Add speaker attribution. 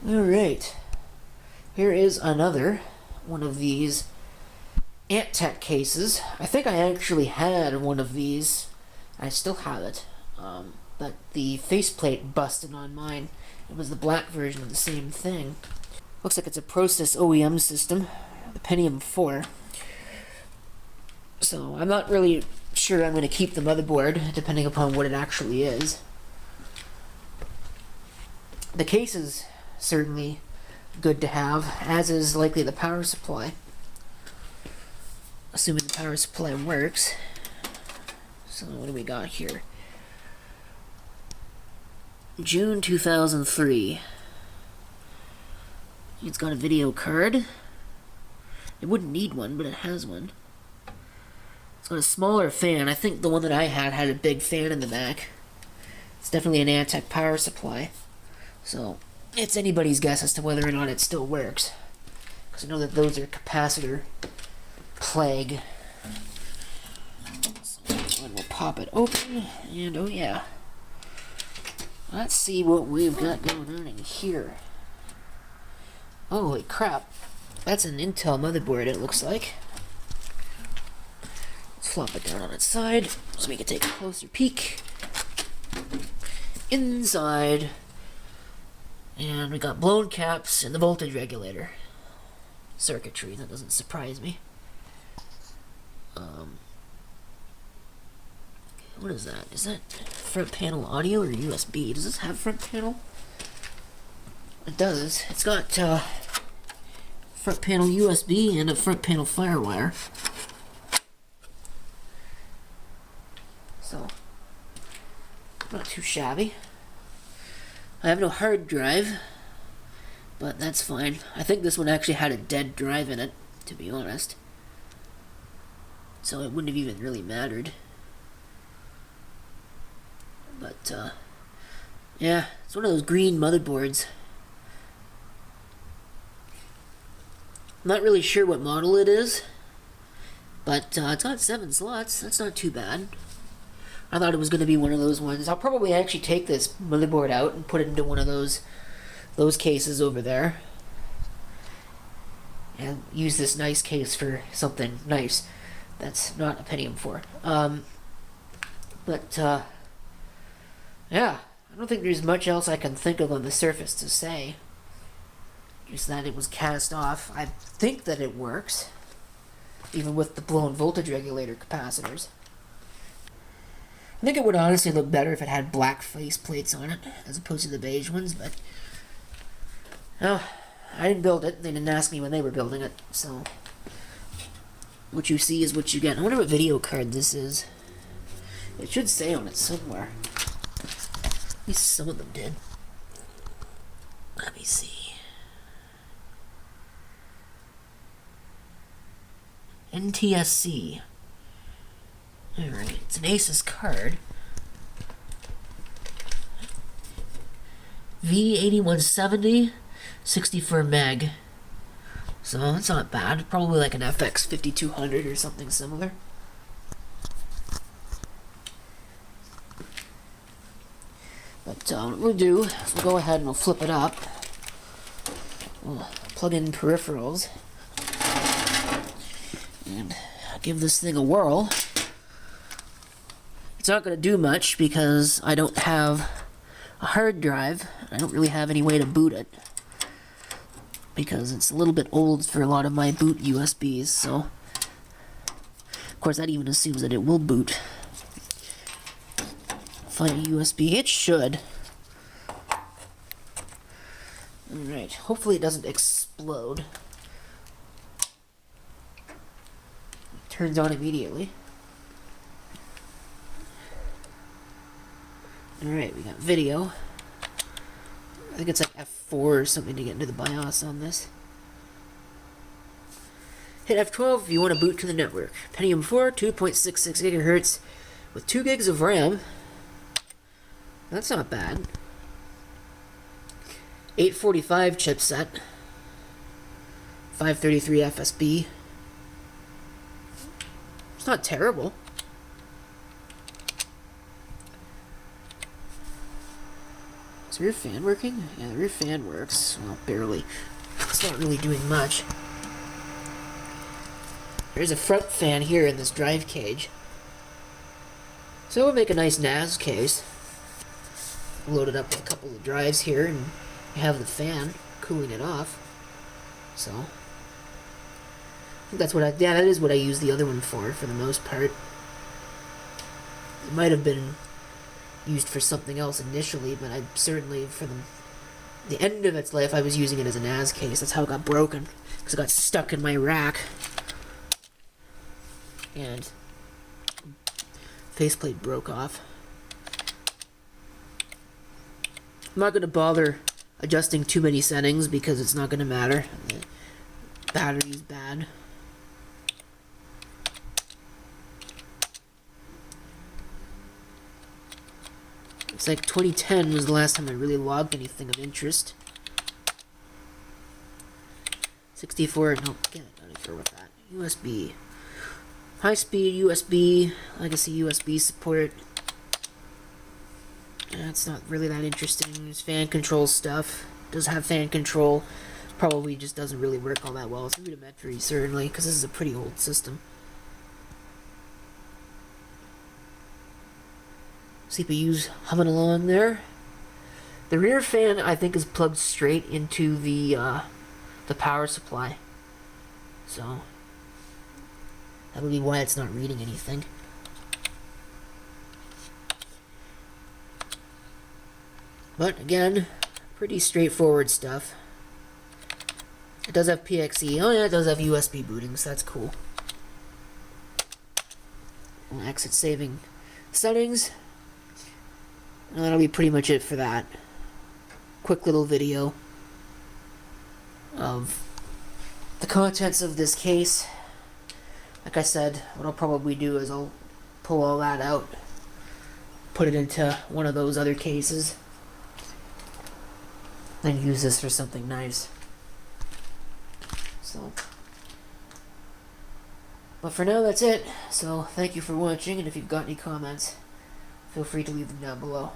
Speaker 1: Alright, here is another one of these Antec cases. I think I actually had one of these. I still have it, but the faceplate busted on mine. It was the black version of the same thing. Looks like it's a Prosys OEM system, the Pentium 4. So I'm not really sure I'm going to keep the motherboard, depending upon what it actually is. The case is certainly good to have, as is likely the power supply, assuming the power supply works. So what do we got here? June 2003. It's got a video card. It wouldn't need one, but it has one. It's got a smaller fan. I think the one that I had a big fan in the back. It's definitely an Antec power supply. So it's anybody's guess as to whether or not it still works, because I know that those are capacitor plague. So we'll pop it open, and oh yeah. Let's see what we've got going on in here. Holy crap. That's an Intel motherboard, it looks like. Let's flop it down on its side so we can take a closer peek. Inside. And we got blown caps and the voltage regulator. Circuitry, that doesn't surprise me. What is that? Is that front panel audio or USB? Does this have front panel? It does. It's got front panel USB and a front panel FireWire. So, not too shabby. I have no hard drive, but that's fine. I think this one actually had a dead drive in it, to be honest. So it wouldn't have even really mattered. But, yeah, it's one of those green motherboards. I'm not really sure what model it is, but it's got 7 slots. That's not too bad. I thought it was going to be one of those ones. I'll probably actually take this motherboard out and put it into one of those cases over there. And use this nice case for something nice that's not a Pentium 4. Yeah, I don't think there's much else I can think of on the surface to say. Just that it was cast off. I think that it works, even with the blown voltage regulator capacitors. I think it would honestly look better if it had black face plates on it, as opposed to the beige ones, but oh, I didn't build it. They didn't ask me when they were building it, so what you see is what you get. I wonder what video card this is. It should say on it somewhere. At least some of them did. Let me see. NTSC. Alright, it's an Asus card. V8170, 64 meg. So that's not bad. Probably like an FX 5200 or something similar. But what we'll do is we'll go ahead and we'll flip it up. We'll plug in peripherals. And give this thing a whirl. It's not going to do much because I don't have a hard drive. I don't really have any way to boot it, because it's a little bit old for a lot of my boot USBs, so of course that even assumes that it will boot. Find a USB. It should. Alright, hopefully it doesn't explode. It turns on immediately. Alright, we got video. I think it's like F4 or something to get into the BIOS on this. Hit F12 if you want to boot to the network. Pentium 4, 2.66 gigahertz with 2 gigs of RAM. That's not bad. 845 chipset. 533 FSB. It's not terrible. Is the rear fan working? Yeah, the rear fan works. Well, barely. It's not really doing much. There's a front fan here in this drive cage. So it would make a nice NAS case. Load it up with a couple of drives here, and you have the fan cooling it off. So I think that's what that is what I use the other one for the most part. It might have been used for something else initially, but I certainly, for the end of its life, I was using it as a NAS case. That's how it got broken, because it got stuck in my rack. And faceplate broke off. I'm not going to bother adjusting too many settings because it's not going to matter. The battery's bad. It's like 2010 was the last time I really logged anything of interest. 64, no, get out of here with that. USB. High speed USB, legacy USB support. That's not really that interesting. There's fan control stuff. Does have fan control. Probably just doesn't really work all that well. It's rudimentary, certainly, because this is a pretty old system. CPU's humming along there. The rear fan, I think, is plugged straight into the power supply. So that would be why it's not reading anything. But again, pretty straightforward stuff. It does have PXE. Oh yeah, it does have USB booting, so that's cool. We'll exit saving settings. And that'll be pretty much it for that. Quick little video of the contents of this case. Like I said, what I'll probably do is I'll pull all that out, put it into one of those other cases, then use this for something nice. So, but for now, that's it. So thank you for watching, and if you've got any comments, feel free to leave them down below.